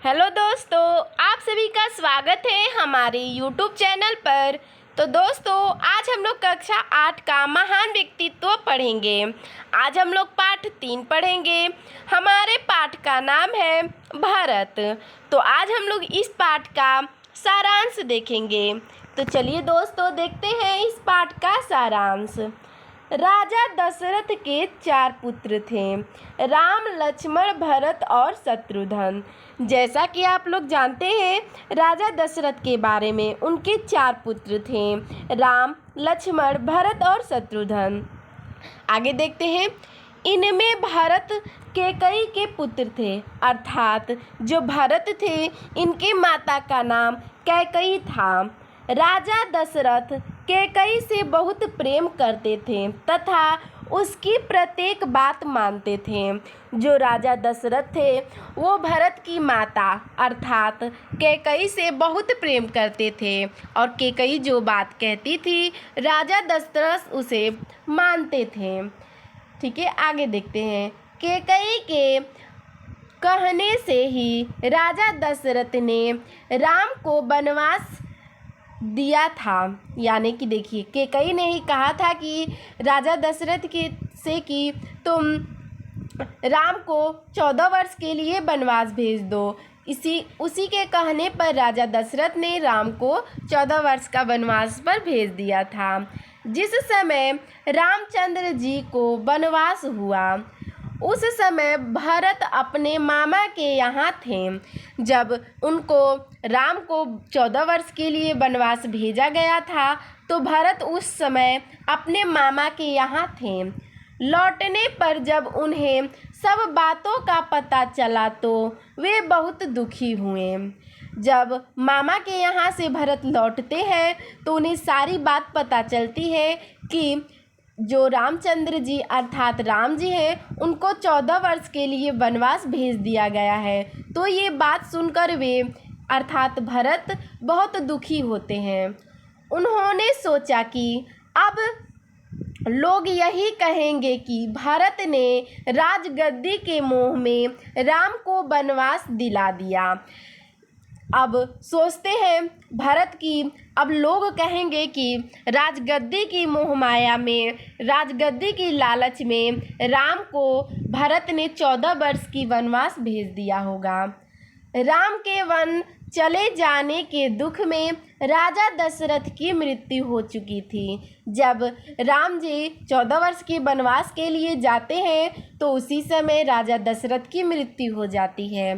Hello दोस्तों, आप सभी का स्वागत है हमारे YouTube चैनल पर। तो दोस्तों, आज हम लोग कक्षा 8 का महान व्यक्तित्व पढ़ेंगे। आज हम लोग पाठ 3 पढ़ेंगे। हमारे पाठ का नाम है भारत। तो आज हम लोग इस पाठ का सारांश देखेंगे। तो चलिए दोस्तों, देखते हैं इस पाठ का सारांश। राजा दशरथ के 4 पुत्र थे, राम, लक्ष्मण, भरत और शत्रुघ्न। जैसा कि आप लोग जानते हैं राजा दशरथ के बारे में, उनके 4 पुत्र थे, राम, लक्ष्मण, भरत और शत्रुघ्न। आगे देखते हैं। इनमें भरत कैकेयी के पुत्र थे, अर्थात जो भरत थे इनके माता का नाम कैकेयी था। राजा दशरथ कैकेयी से बहुत प्रेम करते थे तथा उसकी प्रत्येक बात मानते थे। जो राजा दशरथ थे वो भरत की माता अर्थात कैकेयी से बहुत प्रेम करते थे और कैकेयी जो बात कहती थी राजा दशरथ उसे मानते थे। ठीक है, आगे देखते हैं। कैकेयी के कहने से ही राजा दशरथ ने राम को वनवास दिया था। यानी कि देखिए, कैकेयी ने ही कहा था कि राजा दशरथ से कि तुम राम को 14 वर्ष के लिए वनवास भेज दो। उसी के कहने पर राजा दशरथ ने राम को 14 वर्ष का वनवास पर भेज दिया था। जिस समय रामचंद्र जी को वनवास हुआ उस समय भरत अपने मामा के यहाँ थे। जब उनको राम को 14 वर्ष के लिए वनवास भेजा गया था तो भरत उस समय अपने मामा के यहाँ थे। लौटने पर जब उन्हें सब बातों का पता चला तो वे बहुत दुखी हुए। जब मामा के यहाँ से भरत लौटते हैं तो उन्हें सारी बात पता चलती है कि जो रामचंद्र जी अर्थात राम जी हैं उनको 14 वर्ष के लिए वनवास भेज दिया गया है। तो ये बात सुनकर वे अर्थात भरत बहुत दुखी होते हैं। उन्होंने सोचा कि अब लोग यही कहेंगे कि भरत ने राजगद्दी के मोह में राम को वनवास दिला दिया। अब सोचते हैं भरत की अब लोग कहेंगे कि राजगद्दी की मोह माया में, राजगद्दी की लालच में राम को भरत ने 14 वर्ष की वनवास भेज दिया होगा। राम के वन चले जाने के दुख में राजा दशरथ की मृत्यु हो चुकी थी। जब राम जी 14 वर्ष के वनवास के लिए जाते हैं तो उसी समय राजा दशरथ की मृत्यु हो जाती है।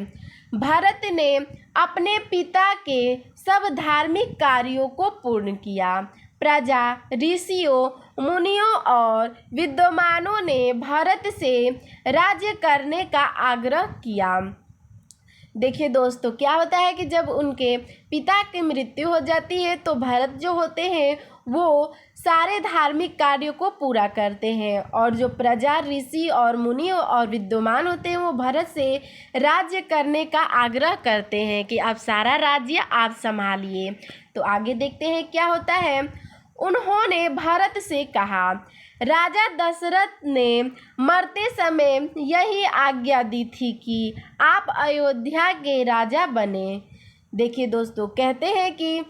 भरत ने अपने पिता के सब धार्मिक कार्यों को पूर्ण किया। प्रजा, ऋषियों, मुनियों और विद्वानों ने भरत से राज्य करने का आग्रह किया। देखिए दोस्तों, क्या होता है कि जब उनके पिता की मृत्यु हो जाती है तो भरत जो होते हैं वो सारे धार्मिक कार्यों को पूरा करते हैं और जो प्रजा, ऋषि और मुनि और विद्वान होते हैं वो भरत से राज्य करने का आग्रह करते हैं कि अब सारा राज्य आप संभालिए। तो आगे देखते हैं क्या होता है। उन्होंने भरत से कहा, राजा दशरथ ने मरते समय यही आज्ञा दी थी कि आप अयोध्या के राजा बने। देखिए दोस्तों, कहते हैं कि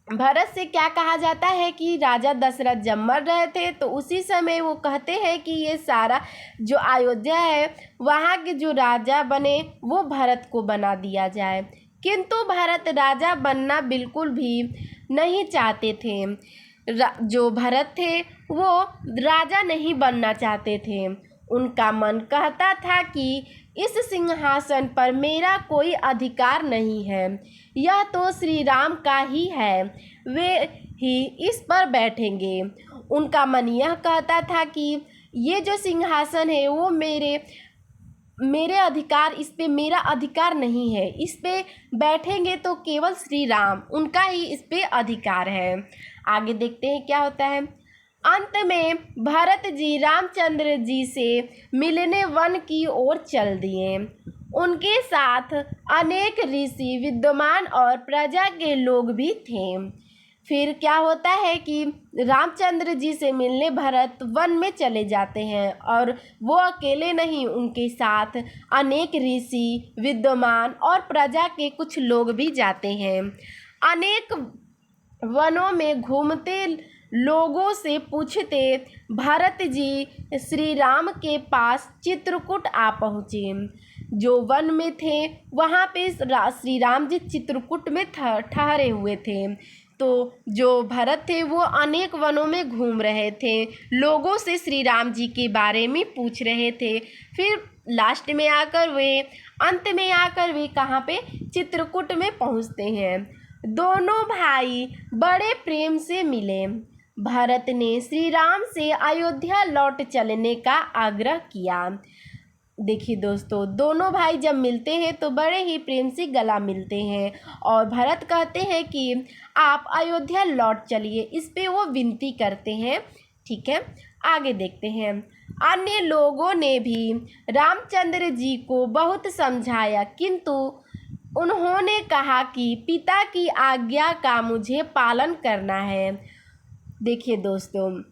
भरत से क्या कहा जाता है कि राजा दशरथ जब मर रहे थे तो उसी समय वो कहते हैं कि ये सारा जो अयोध्या है वहाँ के जो राजा बने वो भरत को बना दिया जाए। किंतु भरत राजा बनना बिल्कुल भी नहीं चाहते थे। जो भरत थे वो राजा नहीं बनना चाहते थे। उनका मन कहता था कि इस सिंहासन पर मेरा कोई अधिकार नहीं है, यह तो श्री राम का ही है, वे ही इस पर बैठेंगे। उनका मन यह कहता था कि ये जो सिंहासन है वो मेरे अधिकार, इस पे मेरा अधिकार नहीं है, इस पे बैठेंगे तो केवल श्री राम, उनका ही इस पे अधिकार है। आगे देखते हैं क्या होता है। अंत में भरत जी रामचंद्र जी से मिलने वन की ओर चल दिए। उनके साथ अनेक ऋषि, विद्वान और प्रजा के लोग भी थे। फिर क्या होता है कि रामचंद्र जी से मिलने भरत वन में चले जाते हैं और वो अकेले नहीं, उनके साथ अनेक ऋषि, विद्वान और प्रजा के कुछ लोग भी जाते हैं। अनेक वनों में घूमते लोगों से पूछते भरत जी श्री राम के पास चित्रकूट आ पहुँचे। जो वन में थे वहाँ पे श्री राम जी चित्रकूट में ठहरे हुए थे। तो जो भरत थे वो अनेक वनों में घूम रहे थे, लोगों से श्री राम जी के बारे में पूछ रहे थे। फिर लास्ट में आकर वे अंत में आकर वे कहाँ पे चित्रकूट में पहुँचते हैं। दोनों भाई बड़े प्रेम से मिले। भरत ने श्री राम से अयोध्या लौट चलने का आग्रह किया। देखिए दोस्तों, दोनों भाई जब मिलते हैं तो बड़े ही प्रेम से गला मिलते हैं और भरत कहते हैं कि आप अयोध्या लौट चलिए, इस पे वो विनती करते हैं। ठीक है, आगे देखते हैं। अन्य लोगों ने भी रामचंद्र जी को बहुत समझाया, किंतु उन्होंने कहा कि पिता की आज्ञा का मुझे पालन करना है। देखिए दोस्तों,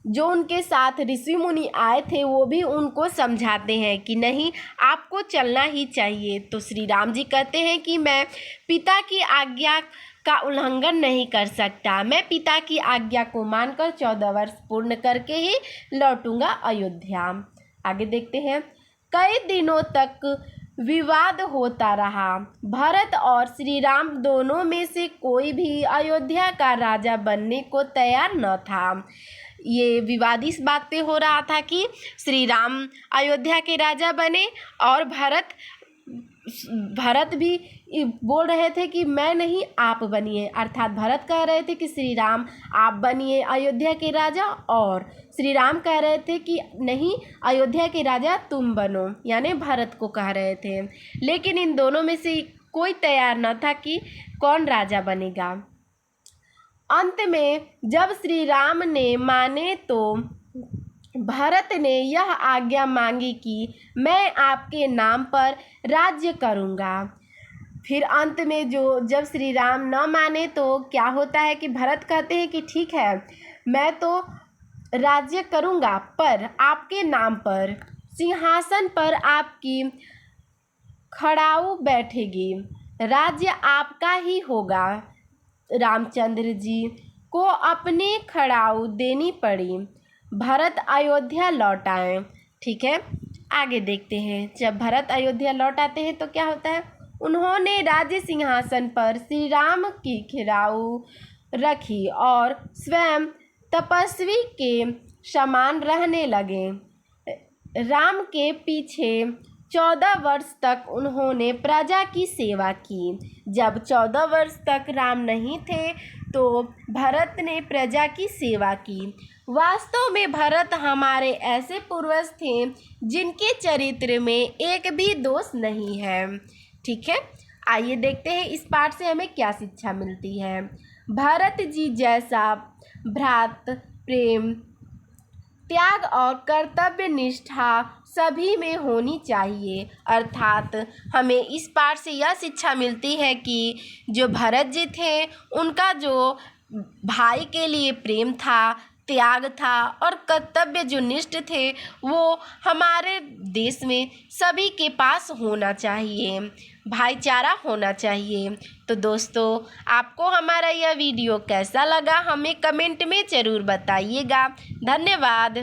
जो उनके साथ ऋषि मुनि आए थे वो भी उनको समझाते हैं कि नहीं, आपको चलना ही चाहिए। तो श्री राम जी कहते हैं कि मैं पिता की आज्ञा का उल्लंघन नहीं कर सकता, मैं पिता की आज्ञा को मानकर 14 वर्ष पूर्ण करके ही लौटूंगा अयोध्या। आगे देखते हैं। कई दिनों तक विवाद होता रहा। भरत और श्री राम दोनों में से कोई भी अयोध्या का राजा बनने को तैयार न था। ये विवाद इस बात पे हो रहा था कि श्री राम अयोध्या के राजा बने और भरत भी बोल रहे थे कि मैं नहीं, आप बनिए। अर्थात भरत कह रहे थे कि श्री राम आप बनिए अयोध्या के राजा और श्री राम कह रहे थे कि नहीं, अयोध्या के राजा तुम बनो, यानी भरत को कह रहे थे। लेकिन इन दोनों में से कोई तैयार न था कि कौन राजा बनेगा। अंत में जब श्री राम ने माने तो भरत ने यह आज्ञा मांगी कि मैं आपके नाम पर राज्य करूँगा। फिर अंत में जब श्री राम न माने तो क्या होता है कि भरत कहते हैं कि ठीक है, मैं तो राज्य करूँगा, पर आपके नाम पर सिंहासन पर आपकी खड़ाऊ बैठेगी, राज्य आपका ही होगा। रामचंद्र जी को अपनी खड़ाऊ देनी पड़ी। भरत अयोध्या लौट आए। ठीक है, आगे देखते हैं। जब भरत अयोध्या लौट आते हैं तो क्या होता है, उन्होंने राज्य सिंहासन पर श्री राम की खड़ाऊ रखी और स्वयं तपस्वी के समान रहने लगे। राम के पीछे 14 वर्ष तक उन्होंने प्रजा की सेवा की। जब 14 वर्ष तक राम नहीं थे तो भरत ने प्रजा की सेवा की। वास्तव में भरत हमारे ऐसे पूर्वज थे जिनके चरित्र में एक भी दोष नहीं है। ठीक है, आइए देखते हैं इस पाठ से हमें क्या शिक्षा मिलती है। भरत जी जैसा भ्रात प्रेम, त्याग और कर्तव्य निष्ठा सभी में होनी चाहिए। अर्थात हमें इस पाठ से यह शिक्षा मिलती है कि जो भरत जी थे उनका जो भाई के लिए प्रेम था, त्याग था और कर्तव्य जो निष्ठ थे वो हमारे देश में सभी के पास होना चाहिए, भाईचारा होना चाहिए। तो दोस्तों, आपको हमारा यह वीडियो कैसा लगा हमें कमेंट में ज़रूर बताइएगा। धन्यवाद।